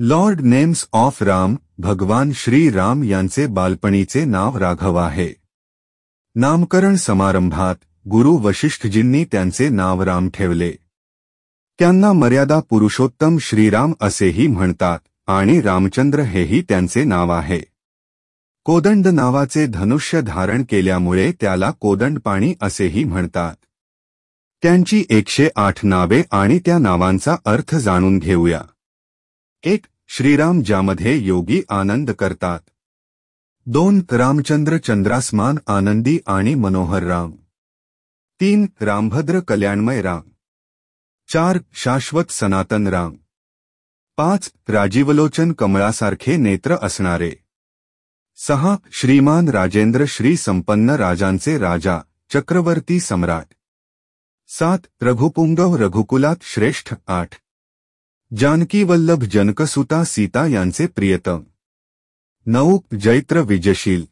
Lord names of Ram, भगवान श्री राम यांचे बालपणीचे नाव राघव आहे. नामकरण समारंभात गुरु वशिष्ठजींनी त्यांचे नाव राम ठेवले. त्यांना मर्यादा पुरुषोत्तम श्रीराम असेही म्हणतात आणि रामचंद्र हेही त्यांचे नाव आहे. कोदंड नावाचे धनुष्य धारण केल्यामुळे त्याला कोदंडपाणी असेही म्हणतात. त्यांची 108 नावे आणि त्या नावांचा अर्थ जाणून घेऊया. 1. श्रीराम, ज्यामध्ये योगी आनंद करतात. 2. रामचंद्र, चंद्रासमान आनंदी आणि मनोहर राम. 3. रामभद्र, कल्याणमय राम. 4. शाश्वत सनातन राम. 5. राजीवलोचन, कमळासारखे नेत्र असणारे. 6. श्रीमान राजेंद्र, श्री संपन्न राजांचे राजा, चक्रवर्ती सम्राट. 7. रघुपुंगव, रघुकुलात श्रेष्ठ. 8. जानकी वल्लभ, जनकसुता सीता यांचे प्रियतम. 9. जैत्र, विजयशील.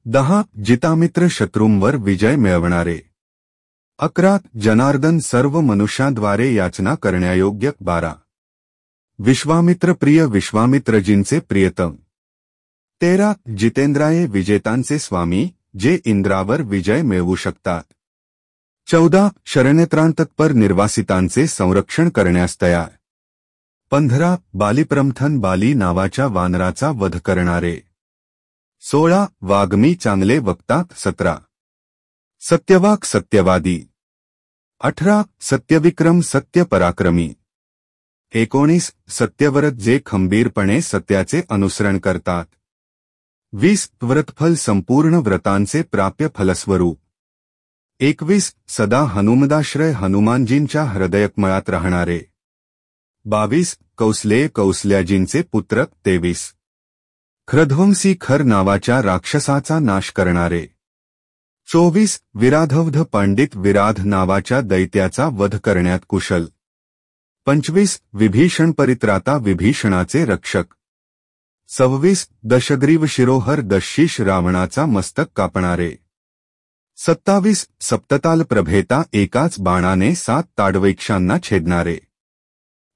10. जितामित्र, शत्रूंवर विजय मिळवणारे. 11. जनार्दन, सर्व मनुष्यांद्वारे याचना करण्यायोग्य. 12. विश्वामित्र प्रिय, विश्वामित्रजींचे प्रियतम. 13. जितेंद्राये, विजेतांचे स्वामी, जे इंद्रावर विजय मिळवू शकतात. 14. शरणेत्रांतत्पर, निर्वासितांचे संरक्षण करण्यास तयार. 15. बालीप्रमथन, बाली नावाच्या वानराचा वध करणारे. 16. वाग्मी, चांगले वक्ता. 17. सत्यवाक, सत्यवादी. 18. सत्यविक्रम, सत्य पराक्रमी. 19. सत्यव्रत, जे खंबीरपणे सत्याचे अनुसरण करतात. 20. व्रतफल, संपूर्ण व्रतांचे प्राप्य फलस्वरूप. 21. सदा हनुमदाश्रय, हनुमानजींच्या हृदयकमळात राहणारे. 22. कौसलेय, कौसल्याजींचे पुत्र. 23. खरध्वंसी, खर नावाच्या राक्षसाचा नाश करणारे. 24. विराधवध, पंडित विराध नावाच्या दैत्याचा वध करण्यात कुशल. 25. विभीषण, परित्राता, विभीषणाचे रक्षक. 26. दशग्रीव, शिरोहर, दशशीष, रावणाचा मस्तक कापणारे. 27. सप्तताल प्रभेता, एकाच बाणाने 7 ताडवैक्षांना छेदणारे.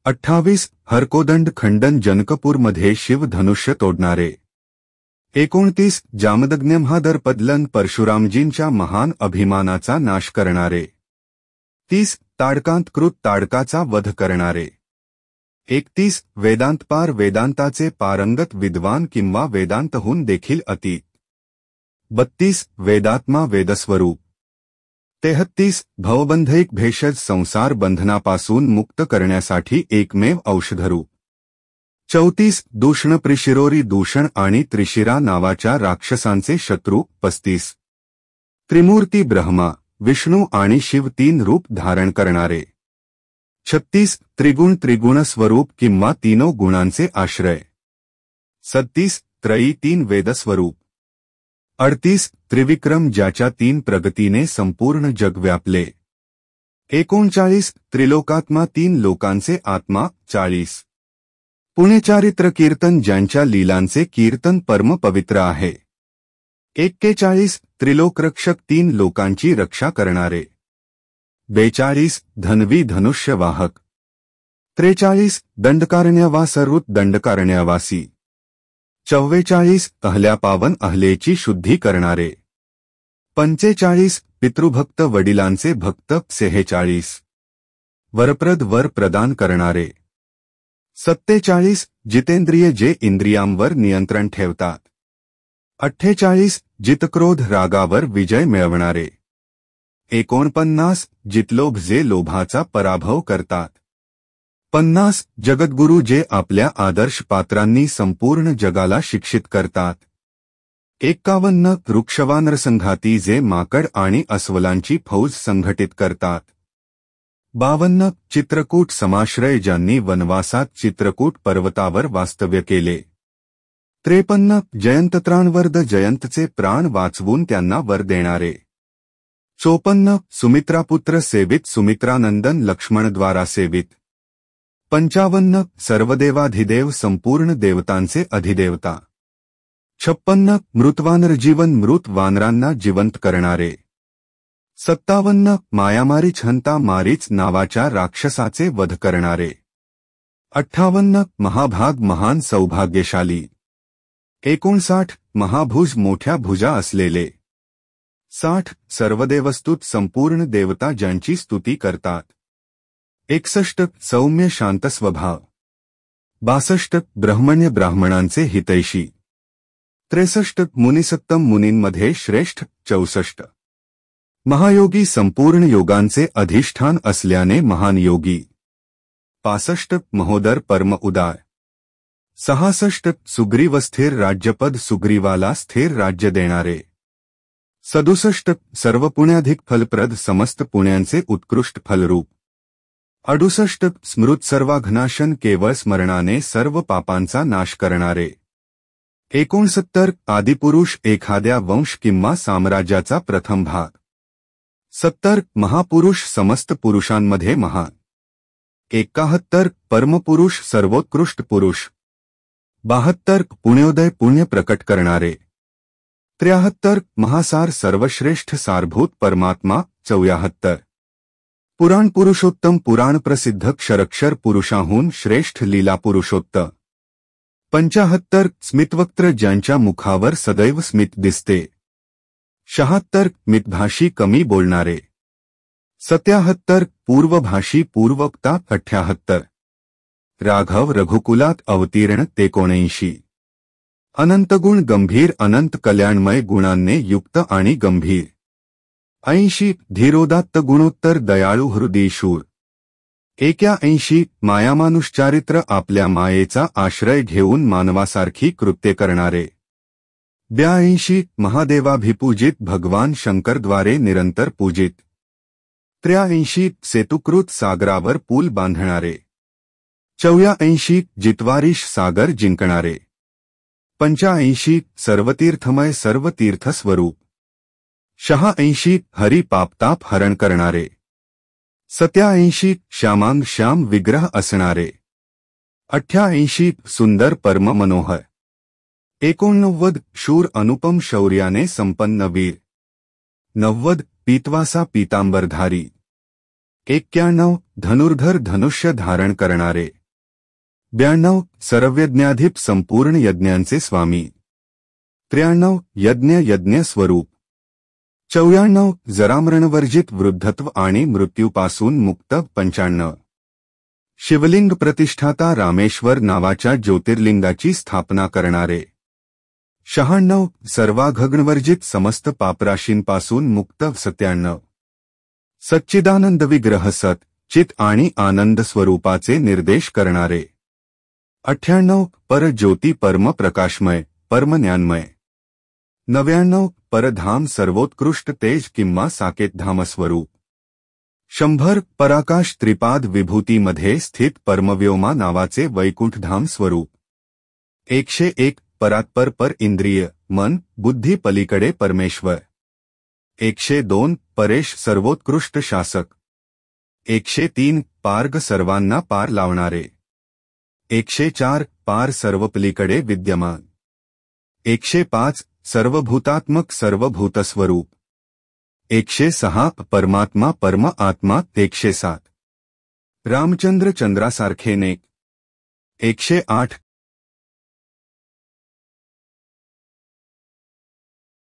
28. हरकोदंड खंडन, जनकपूरमध्ये शिव धनुष्य तोडणारे. 29. जामदग्न्यमहादर पदलन, परशुरामजींच्या महान अभिमानाचा नाश करणारे. 30. ताडकांतकृत, ताडकाचा वध करणारे. 31. वेदांतपार, वेदांताचे पारंगत, विद्वान किंवा वेदांतहून देखील अतीत. 32. वेदात्मा, वेदस्वरूप. 33. भवबंधैक भेषज, संसार बंधनापासून मुक्त करण्यासाठी एकमेव औषधरूप. 34. दूषणप्रिशिरोरी, दूषण आणि त्रिशिरा नावाच्या राक्षसांचे शत्रू. 35. त्रिमूर्ती, ब्रह्मा, विष्णू आणि शिव 3 रूप धारण करणारे. 36. त्रिगुण, त्रिगुण स्वरूप किंवा तीनो गुणांचे आश्रय. 37. त्रयी, 3 वेदस्वरूप. 38. त्रिविक्रम, ज्याच्या 3 प्रगतीने संपूर्ण जग व्यापले. 39. त्रिलोकात्मा, 3 लोकांचे आत्मा. 40. पुण्यचारित्र कीर्तन, ज्यांच्या लीलांचे कीर्तन परम पवित्र आहे. 41. त्रिलोकरक्षक, 3 लोकांची रक्षा करणारे. 42. धन्वी, धनुष्यवाहक. 43. दंडकारण्यवासरुत, दंडकारण्यावासी. 44. अहल्यापावन, अहलेची शुद्धी करणारे. 45. पितृभक्त, वडिलांचे भक्त. 46. वरप्रद, वर प्रदान करणारे. 47. जितेंद्रिय, जे इंद्रियांवर नियंत्रण ठेवतात. 48. जितक्रोध, रागावर विजय मिळवणारे. 49. जितलोभ, जे लोभाचा पराभव करतात. 50. जगद्गुरू, जे आपल्या आदर्श पात्रांनी संपूर्ण जगाला शिक्षित करतात. 51. वृक्षवानरसंघाती, जे माकड आणि अस्वलांची फौज संघटित करतात. 52. चित्रकूट समाश्रय, ज्यांनी वनवासात चित्रकूट पर्वतावर वास्तव्य केले. 53. जयंतत्राणवर्द, जयंतचे प्राण वाचवून त्यांना वर देणारे. 54. सुमित्रापुत्र सेवित, सुमित्रानंदन, लक्ष्मणद्वारा सेवित. 55. सर्वदेवाधिदेव, संपूर्ण देवतांचे अधिदेवता. 56. मृतवानर जीवन, मृत वानरांना जिवंत करणारे. 57. मायामारीच, हंता मारीच नावाच्या राक्षसाचे वध करणारे. 58 महाभाग महान सौभाग्यशाली. 59 महाभुज मोठ्या भुजा असलेले. 60 सर्वदेवस्तुत संपूर्ण देवता ज्यांची स्तुती करतात. 61 सौम्य शांत स्वभाव. 62 ब्रह्मण्य ब्राह्मणांचे हितैषी. 63 मुनिसत्तम मुनींमध्ये श्रेष्ठ. 64 महायोगी संपूर्ण योगांचे अधिष्ठान असल्याने महान योगी. 65 महोदर परम उदार. 66 सुग्रीव स्थिर राज्यपद सुग्रीवाला स्थिर राज्य देणारे. 67 सर्व पुण्याधिक फलप्रद समस्त पुण्यांचे उत्कृष्ट फलरूप. 68 स्मृत सर्वाघनाशन केवळ स्मरणाने सर्व पापांचा नाश करणारे. 69 आदिपुरुष एखाद्या वंश किंवा साम्राज्याचा प्रथम भाग. 70 महापुरुष समस्त पुरुषांमध्ये महान. 71 परमपुरुष सर्वोत्कृष्ट पुरुष. 72 पुण्योदय पुण्य प्रकट करणारे. 73 महासार सर्वश्रेष्ठ सारभूत परमात्मा. 74 पुराण पुरुषोत्तम पुराण प्रसिद्ध क्षरक्षर पुरुषाहून श्रेष्ठ लीला पुरुषोत्तम. 75 स्मितवक्त्र ज्यांच्या मुखावर सदैव स्मित दिसते. 76 मितभाषी कमी बोलणारे. 77 पूर्वभाषी पूर्ववक्ता. 78 राघव रघुकुलात अवतीर्ण. 79 अनंतगुण गंभीर अनंत कल्याणमय गुणांनी युक्त आणि गंभीर. 80 धीरोदात्त गुणोत्तर दयाळू हृदय शूर. 81 मायामानुषचारित्र आपल्या मायेचा आश्रय घेऊन मानवासारखी कृत्ये करणारे. 82 महादेवाभिपूजित भगवान शंकरद्वारे निरंतर पूजित. 83 सेतुकृत सागरावर पूल बांधणारे. 84 जितवारीश सागर जिंकणारे. 85 सर्वतीर्थमय सर्वतीर्थ स्वरूप. 86 हरी पापताप हरण करणारे. 87 श्यामांग श्याम विग्रह असणारे. 88 सुंदर परम मनोहर. 89 शूर अनुपम शौर्याने संपन्न वीर. 90 पीतवासा पीतांबरधारी. 91 धनुर्धर धनुष्य धारण करणारे. 92 सर्वयज्ञाधिप संपूर्ण यज्ञांचे स्वामी. 93 यज्ञ यज्ञ स्वरूप. 94 जरामरणवर्जित वृद्धत्व आणि मृत्यूपासून मुक्त. 95 शिवलिंग प्रतिष्ठाता रामेश्वर नावाच्या ज्योतिर्लिंगाची स्थापना करणारे. 96 सर्वाघग्नवर्जित समस्त पापराशींपासून मुक्त. 97 सच्चिदानंद विग्रह सत चित आणि आनंद स्वरूपाचे निर्देश करणारे. 98 परज्योती परम प्रकाशमय परमज्ञानमय. 99 परधाम सर्वोत्कृष्ट तेज किंवा साकेतधाम स्वरूप. 100 पराकाश त्रिपाद विभूतीमध्ये स्थित परमव्योमा नावाचे वैकुंठधाम स्वरूप. 101 परात्पर पर इंद्रिय मन बुद्धी पलीकडे परमेश्वर. 102 परेश सर्वोत्कृष्ट शासक. 103 पार्ग सर्वांना पार लावणारे. 104 पार सर्वपलीकडे विद्यमान. 105 सर्वभूतात्मक सर्वभूतस्वरूप. 106 परमात्मा परम आत्मा. 107 रामचंद्र चंद्रासारखे नेक. 108